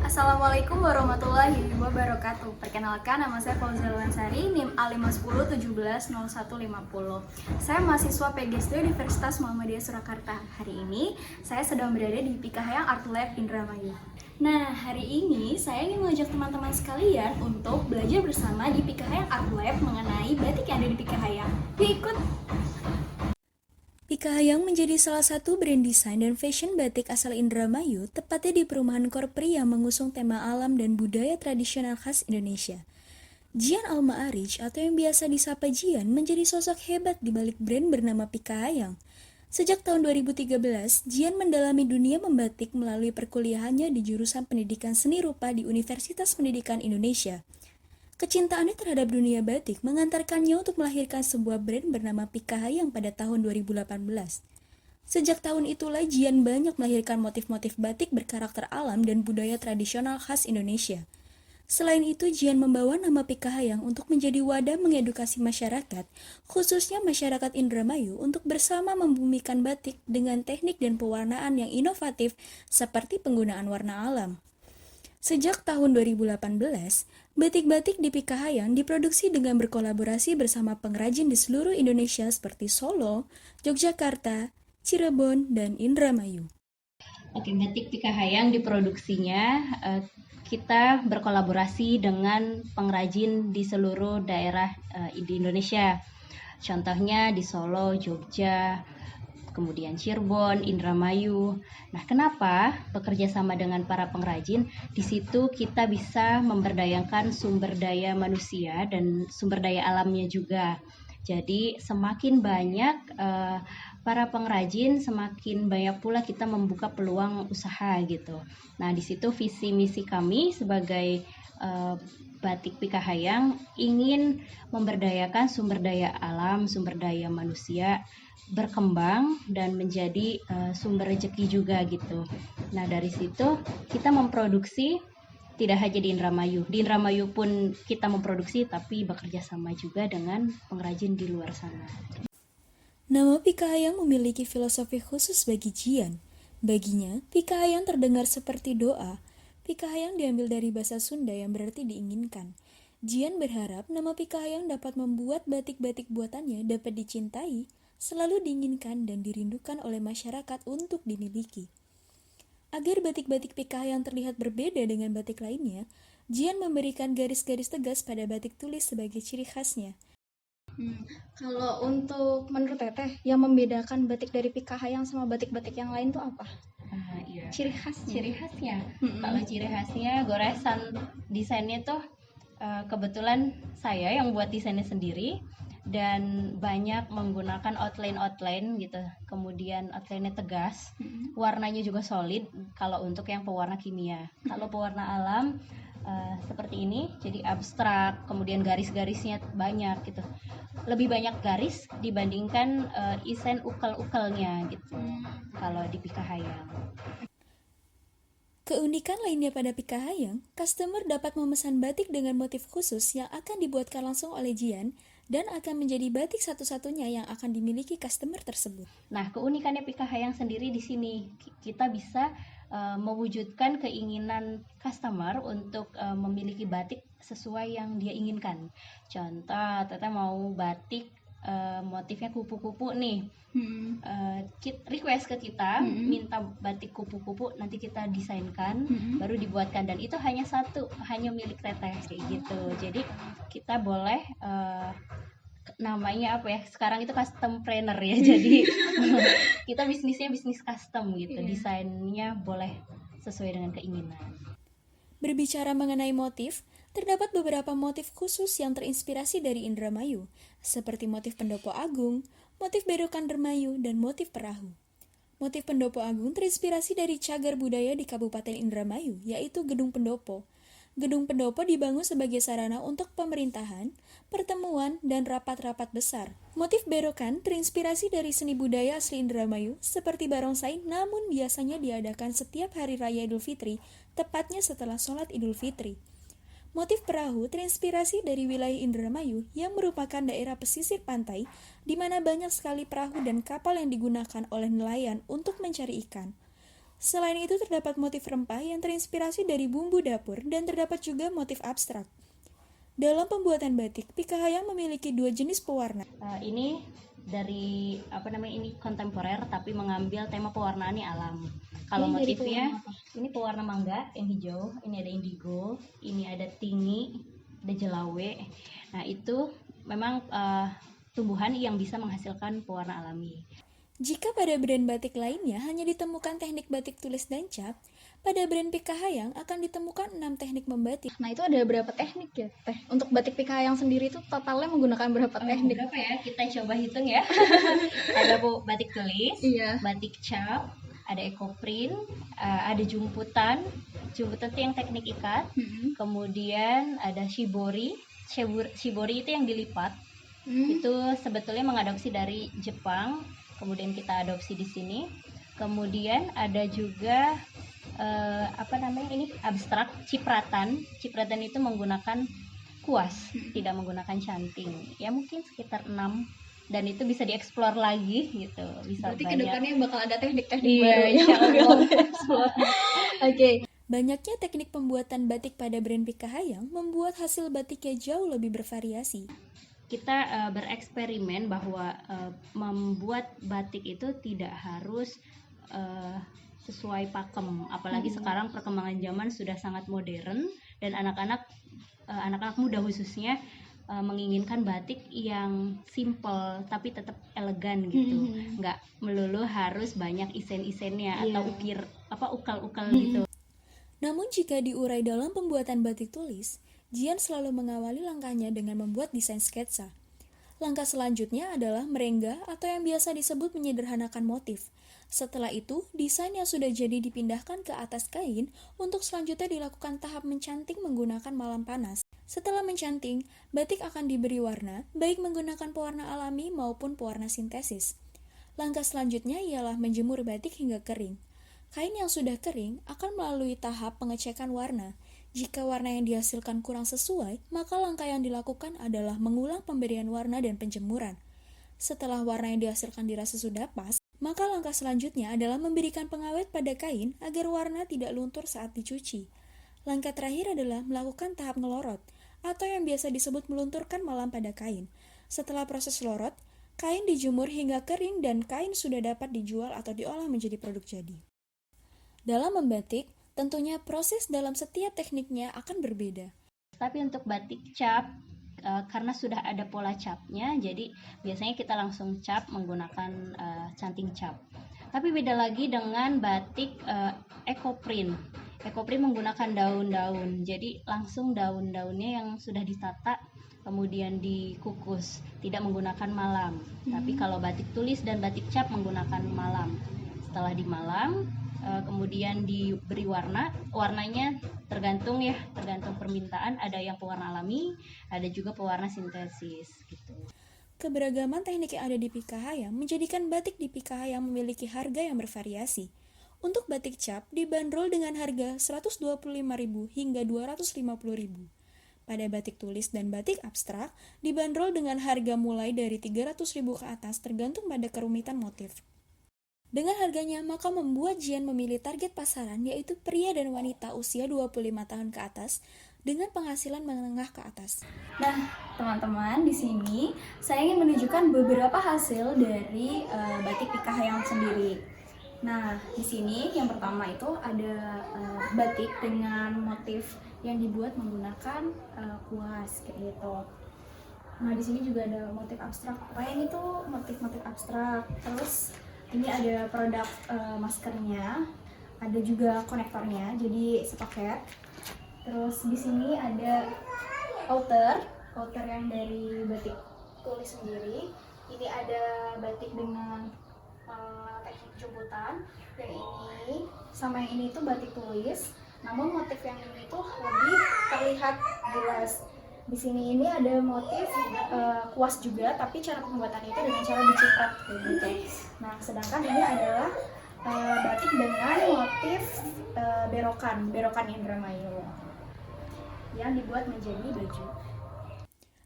Assalamualaikum warahmatullahi wabarakatuh. Perkenalkan, nama saya Fauzia Luansari, NIM A510170150. Saya mahasiswa PGSD Universitas Muhammadiyah Surakarta. Hari ini saya sedang berada di Pikahayang Art Lab Indramayu. Nah, hari ini saya ingin mengajak teman-teman sekalian untuk belajar bersama di Pikahayang Art Lab mengenai batik yang ada di Pikahayang. Yuk ikut! Pikahayang menjadi salah satu brand desain dan fashion batik asal Indramayu, tepatnya di perumahan Korpri yang mengusung tema alam dan budaya tradisional khas Indonesia. Jian Al-Ma'arij atau yang biasa disapa Jian menjadi sosok hebat di balik brand bernama Pikahayang. Sejak tahun 2013, Jian mendalami dunia membatik melalui perkuliahannya di jurusan Pendidikan Seni Rupa di Universitas Pendidikan Indonesia. Kecintaannya terhadap dunia batik mengantarkannya untuk melahirkan sebuah brand bernama Pikahayang pada tahun 2018. Sejak tahun itulah Jian banyak melahirkan motif-motif batik berkarakter alam dan budaya tradisional khas Indonesia. Selain itu, Jian membawa nama Pikahayang untuk menjadi wadah mengedukasi masyarakat, khususnya masyarakat Indramayu, untuk bersama membumikan batik dengan teknik dan pewarnaan yang inovatif seperti penggunaan warna alam. Sejak tahun 2018, batik-batik di Pikahayang diproduksi dengan berkolaborasi bersama pengrajin di seluruh Indonesia seperti Solo, Yogyakarta, Cirebon, dan Indramayu. Oke, batik Pikahayang diproduksinya kita berkolaborasi dengan pengrajin di seluruh daerah di Indonesia. Contohnya di Solo, Jogja, kemudian Cirebon, Indramayu. Nah, kenapa bekerja sama dengan para pengrajin? Di situ kita bisa memberdayakan sumber daya manusia dan sumber daya alamnya juga. Jadi semakin banyak para pengrajin, semakin banyak pula kita membuka peluang usaha gitu. Nah, di situ visi misi kami sebagai Batik Pikahayang ingin memberdayakan sumber daya alam, sumber daya manusia berkembang dan menjadi sumber rezeki juga gitu. Nah, dari situ kita memproduksi tidak hanya di Indramayu. Di Indramayu pun kita memproduksi, tapi bekerja sama juga dengan pengrajin di luar sana. Nama Pikahayang memiliki filosofi khusus bagi Jian. Baginya, Pikahayang terdengar seperti doa. Pikahayang diambil dari bahasa Sunda yang berarti diinginkan. Jian berharap nama Pikahayang dapat membuat batik-batik buatannya dapat dicintai, selalu diinginkan dan dirindukan oleh masyarakat untuk dimiliki. Agar batik-batik Pikahayang terlihat berbeda dengan batik lainnya, Jian memberikan garis-garis tegas pada batik tulis sebagai ciri khasnya. Kalau untuk menurut Teteh, yang membedakan batik dari Pikahayang sama batik-batik yang lain tuh apa? Iya. Ciri khasnya? Ciri khasnya. Kalau ciri khasnya goresan desainnya tuh kebetulan saya yang buat desainnya sendiri dan banyak menggunakan outline gitu. Kemudian outline-nya tegas, warnanya juga solid kalau untuk yang pewarna kimia. Kalau pewarna alam seperti ini, jadi abstrak, kemudian garis-garisnya banyak gitu. Lebih banyak garis dibandingkan desain ukel-ukelnya gitu. Kalau di Pikahayang. Keunikan lainnya pada Pikahayang, customer dapat memesan batik dengan motif khusus yang akan dibuatkan langsung oleh Jian dan akan menjadi batik satu-satunya yang akan dimiliki customer tersebut. Nah, keunikannya Pikahayang sendiri di sini kita bisa mewujudkan keinginan customer untuk memiliki batik sesuai yang dia inginkan. Contoh, Teteh mau batik motifnya kupu-kupu nih. Request ke kita, minta batik kupu-kupu, nanti kita desainkan, baru dibuatkan, dan itu hanya milik Teteh kayak gitu. Jadi kita boleh namanya apa ya, sekarang itu custom planner ya. Jadi kita bisnisnya bisnis custom gitu. Desainnya boleh sesuai dengan keinginan. Berbicara mengenai motif, terdapat beberapa motif khusus yang terinspirasi dari Indramayu, seperti motif Pendopo Agung, motif Bedokan Dermayu, dan motif perahu. Motif Pendopo Agung terinspirasi dari cagar budaya di Kabupaten Indramayu, yaitu Gedung Pendopo. Gedung Pendopo dibangun sebagai sarana untuk pemerintahan, pertemuan, dan rapat-rapat besar. Motif berokan terinspirasi dari seni budaya asli Indramayu seperti barongsai, namun biasanya diadakan setiap hari raya Idul Fitri, tepatnya setelah sholat Idul Fitri. Motif perahu terinspirasi dari wilayah Indramayu yang merupakan daerah pesisir pantai di mana banyak sekali perahu dan kapal yang digunakan oleh nelayan untuk mencari ikan. Selain itu terdapat motif rempah yang terinspirasi dari bumbu dapur dan terdapat juga motif abstrak. Dalam pembuatan batik, Pikahayang memiliki dua jenis pewarna. Ini dari ini kontemporer tapi mengambil tema pewarnaannya alam. Kalau Ini dari motifnya pewarna apa? ini pewarna mangga yang hijau, ini ada indigo, ini ada tingi, ada jelawe. Nah itu memang tumbuhan yang bisa menghasilkan pewarna alami. Jika pada brand batik lainnya hanya ditemukan teknik batik tulis dan cap, pada brand Pikahayang akan ditemukan 6 teknik membatik. Nah, itu ada berapa teknik ya, Teh? Untuk batik Pikahayang sendiri itu totalnya menggunakan berapa teknik? Berapa ya? Kita coba hitung ya. Ada batik tulis, Iya. batik cap, ada ekoprint, ada jumputan. Jumputan itu yang teknik ikat. Kemudian ada shibori. Shibori itu yang dilipat. Itu sebetulnya mengadopsi dari Jepang. Kemudian kita adopsi di sini. Kemudian ada juga ini abstrak, cipratan. Cipratan itu menggunakan kuas, tidak menggunakan canting. Ya mungkin sekitar 6 dan itu bisa dieksplor lagi gitu. Bisa Berarti banyak. kedepannya bakal ada teknik-teknik Iya, baru insya yang bakal Allah. dieksplor. Oke. Banyaknya teknik pembuatan batik pada brand Pikahayang membuat hasil batiknya jauh lebih bervariasi. Kita bereksperimen bahwa membuat batik itu tidak harus sesuai pakem, apalagi sekarang perkembangan zaman sudah sangat modern dan anak-anak muda khususnya menginginkan batik yang simple tapi tetap elegan gitu, nggak melulu harus banyak isen-isennya atau ukal-ukal gitu. Namun jika diurai dalam pembuatan batik tulis, Jian selalu mengawali langkahnya dengan membuat desain sketsa. Langkah selanjutnya adalah merengga atau yang biasa disebut menyederhanakan motif. Setelah itu, desain yang sudah jadi dipindahkan ke atas kain untuk selanjutnya dilakukan tahap mencanting menggunakan malam panas. Setelah mencanting, batik akan diberi warna, baik menggunakan pewarna alami maupun pewarna sintesis. Langkah selanjutnya ialah menjemur batik hingga kering. Kain yang sudah kering akan melalui tahap pengecekan warna. Jika warna yang dihasilkan kurang sesuai, maka langkah yang dilakukan adalah mengulang pemberian warna dan penjemuran. Setelah warna yang dihasilkan dirasa sudah pas, maka langkah selanjutnya adalah memberikan pengawet pada kain agar warna tidak luntur saat dicuci. Langkah terakhir adalah melakukan tahap ngelorot, atau yang biasa disebut melunturkan malam pada kain. Setelah proses lorot, kain dijemur hingga kering dan kain sudah dapat dijual atau diolah menjadi produk jadi. Dalam membatik, tentunya proses dalam setiap tekniknya akan berbeda. Tapi untuk batik cap, karena sudah ada pola capnya, jadi biasanya kita langsung cap menggunakan canting cap. Tapi beda lagi dengan batik ekoprint. Ekoprint menggunakan daun-daun, jadi langsung daun-daunnya yang sudah ditata kemudian dikukus, tidak menggunakan malam. Tapi kalau batik tulis dan batik cap menggunakan malam. Setelah dimalam, kemudian diberi warnanya tergantung permintaan, ada yang pewarna alami, ada juga pewarna sintesis gitu. Keberagaman teknik yang ada di Pikahayang menjadikan batik di Pikahayang memiliki harga yang bervariasi. Untuk batik cap dibanderol dengan harga 125.000 hingga 250.000. Pada batik tulis dan batik abstrak dibanderol dengan harga mulai dari 300.000 ke atas tergantung pada kerumitan motif. Dengan harganya, maka membuat Jian memilih target pasaran yaitu pria dan wanita usia 25 tahun ke atas dengan penghasilan menengah ke atas. Nah, teman-teman, di sini saya ingin menunjukkan beberapa hasil dari batik Pikahayang sendiri. Nah, di sini yang pertama itu ada batik dengan motif yang dibuat menggunakan kuas kayak gitu. Nah, di sini juga ada motif abstrak. Pokoknya ini tuh motif-motif abstrak. Terus ini ada produk maskernya, ada juga konektornya, jadi sepaket. Terus di sini ada outer yang dari batik tulis sendiri. Ini ada batik dengan teknik jemputan. Yang ini sama yang ini tuh batik tulis, namun motif yang ini tuh lebih terlihat jelas. Di sini ini ada motif kuas juga, tapi cara pembuatannya itu dengan cara diciprat gitu. Nah, sedangkan ini adalah batik dengan motif berokan Indramayu yang dibuat menjadi baju.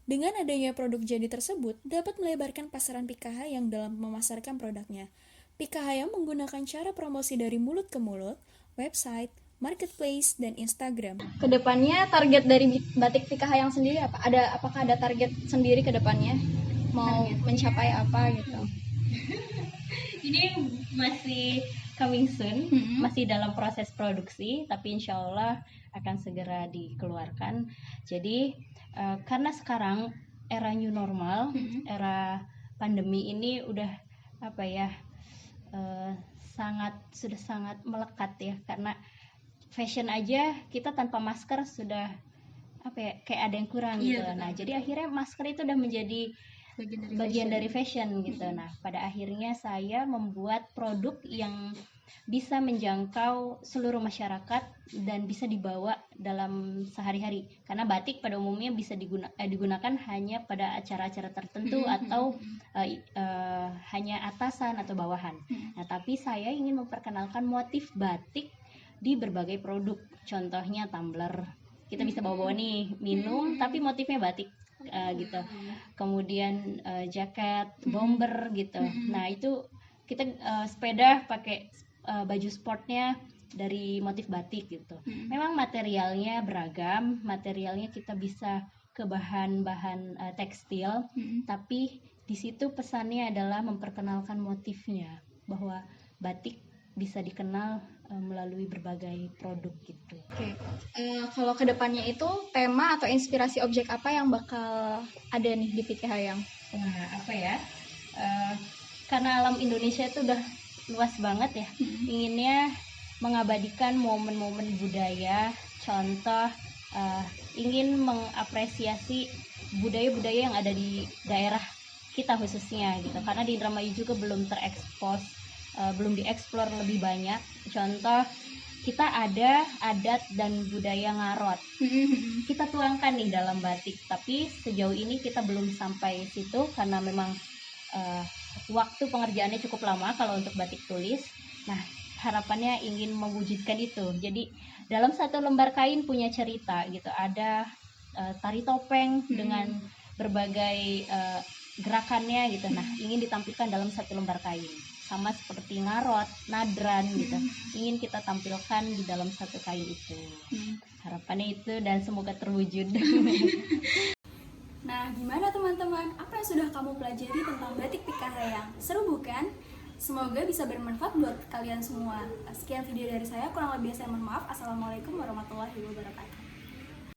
Dengan adanya produk jadi tersebut dapat melebarkan pasaran Pikahayang dalam memasarkan produknya. Pika Hayang menggunakan cara promosi dari mulut ke mulut, website, marketplace, dan Instagram. Kedepannya target dari batik Pika Hayang sendiri apa? Apakah ada target sendiri ke depannya? Mau mencapai apa gitu? Ini masih coming soon, Mm-hmm. masih dalam proses produksi, tapi insya Allah akan segera dikeluarkan. Jadi karena sekarang era new normal, era pandemi ini udah apa ya, sudah sangat melekat ya, karena fashion aja kita tanpa masker sudah apa ya, kayak ada yang kurang gitu. Nah, jadi akhirnya masker itu udah menjadi bagian dari fashion gitu. Nah, pada akhirnya saya membuat produk yang bisa menjangkau seluruh masyarakat dan bisa dibawa dalam sehari-hari. Karena batik pada umumnya bisa digunakan hanya pada acara-acara tertentu atau hanya atasan atau bawahan. Nah, tapi saya ingin memperkenalkan motif batik di berbagai produk. Contohnya tumbler. Kita bisa bawa-bawa nih minum tapi motifnya batik. Gitu. Kemudian jaket, bomber gitu. Nah, itu kita sepeda pakai baju sportnya dari motif batik gitu. Memang materialnya beragam, materialnya kita bisa ke bahan-bahan tekstil, tapi di situ pesannya adalah memperkenalkan motifnya, bahwa batik bisa dikenal melalui berbagai produk gitu. Oke. Kalau kedepannya itu tema atau inspirasi objek apa yang bakal ada nih di Pika Hayang? Nah, apa ya? Karena alam Indonesia itu udah luas banget ya. Inginnya mengabadikan momen-momen budaya, contoh ingin mengapresiasi budaya-budaya yang ada di daerah kita khususnya gitu. Karena di Indramayu juga belum terekspos, belum dieksplor lebih banyak. Contoh, kita ada adat dan budaya ngarot. Kita tuangkan nih dalam batik, tapi sejauh ini kita belum sampai situ karena memang waktu pengerjaannya cukup lama kalau untuk batik tulis. Nah, harapannya ingin mewujudkan itu. Jadi dalam satu lembar kain punya cerita gitu. Ada tari topeng dengan berbagai gerakannya gitu. Nah, ingin ditampilkan dalam satu lembar kain. Sama seperti ngarot, nadran gitu. Ingin kita tampilkan di dalam satu kain itu. Harapannya itu dan semoga terwujud. Nah, gimana teman-teman? Apa yang sudah kamu pelajari tentang batik Pika Hayang? Seru bukan? Semoga bisa bermanfaat buat kalian semua. Sekian video dari saya, kurang lebih saya mohon maaf. Assalamualaikum warahmatullahi wabarakatuh.